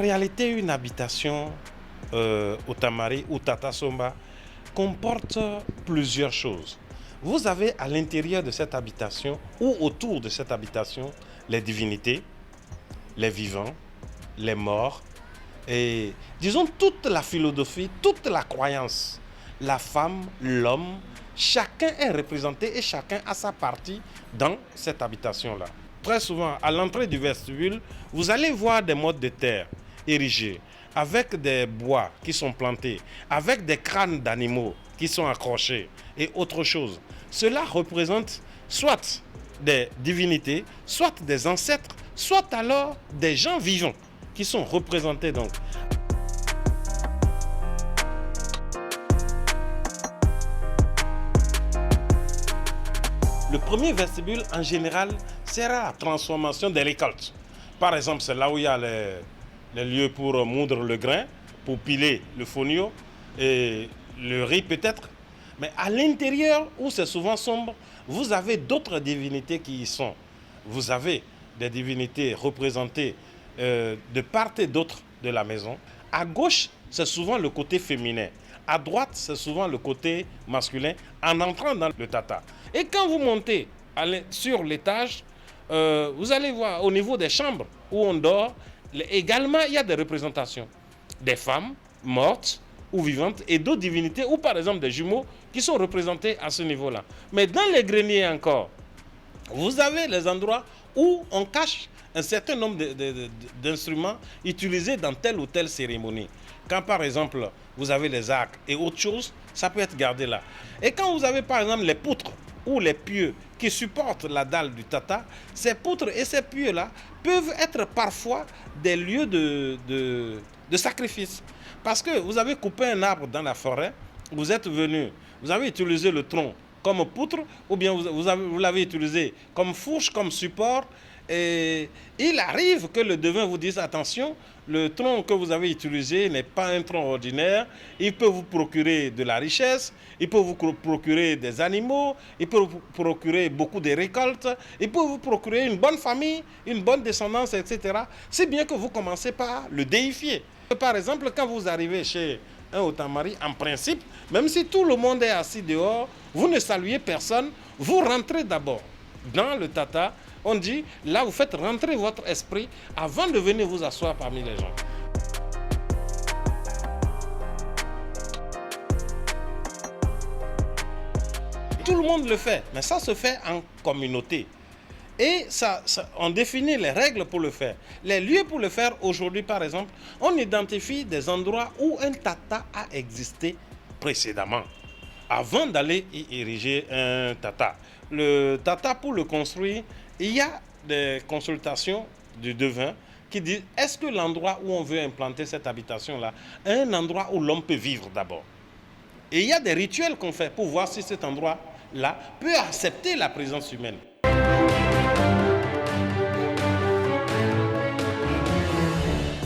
réalité, une habitation Otamari ou Tata Somba comporte plusieurs choses. Vous avez à l'intérieur de cette habitation ou autour de cette habitation les divinités, les vivants, les morts et disons toute la philosophie, toute la croyance. La femme, l'homme, chacun est représenté et chacun a sa partie dans cette habitation-là. Très souvent, à l'entrée du vestibule, vous allez voir des mottes de terre érigées, avec des bois qui sont plantés, avec des crânes d'animaux qui sont accrochés et autre chose. Cela représente soit des divinités, soit des ancêtres, soit alors des gens vivants qui sont représentés donc. Le premier vestibule, en général, sera la transformation des récoltes. Par exemple, c'est là où il y a les lieux pour moudre le grain, pour piler le fonio et le riz peut-être. Mais à l'intérieur, où c'est souvent sombre, vous avez d'autres divinités qui y sont. Vous avez des divinités représentées de part et d'autre de la maison. À gauche, c'est souvent le côté féminin. À droite, c'est souvent le côté masculin en entrant dans le tata. Et quand vous montez sur l'étage, vous allez voir au niveau des chambres où on dort, également il y a des représentations des femmes mortes ou vivantes et d'autres divinités ou par exemple des jumeaux qui sont représentés à ce niveau-là. Mais dans les greniers encore, vous avez les endroits où on cache un certain nombre d'instruments utilisés dans telle ou telle cérémonie. Quand par exemple vous avez les arcs et autre chose, ça peut être gardé là. Et quand vous avez par exemple les poutres ou les pieux qui supportent la dalle du tata, ces poutres et ces pieux-là peuvent être parfois des lieux de sacrifice. Parce que vous avez coupé un arbre dans la forêt, vous êtes venu, vous avez utilisé le tronc comme poutre ou bien vous l'avez utilisé comme fourche, comme support. Et il arrive que le devin vous dise attention, le tronc que vous avez utilisé n'est pas un tronc ordinaire, il peut vous procurer de la richesse, il peut vous procurer des animaux, il peut vous procurer beaucoup de récoltes, il peut vous procurer une bonne famille, une bonne descendance, etc. C'est bien que vous commencez par le déifier. Par exemple, quand vous arrivez chez un Otamari, en principe, même si tout le monde est assis dehors, vous ne saluez personne, vous rentrez d'abord dans le tata. On dit, là, vous faites rentrer votre esprit avant de venir vous asseoir parmi les gens. Tout le monde le fait, mais ça se fait en communauté. Et on définit les règles pour le faire. Les lieux pour le faire, aujourd'hui, par exemple, on identifie des endroits où un tata a existé précédemment, avant d'aller y ériger un tata. Le tata, pour le construire, il y a des consultations du devin qui disent est-ce que l'endroit où on veut implanter cette habitation-là est un endroit où l'homme peut vivre d'abord. Et il y a des rituels qu'on fait pour voir si cet endroit-là peut accepter la présence humaine.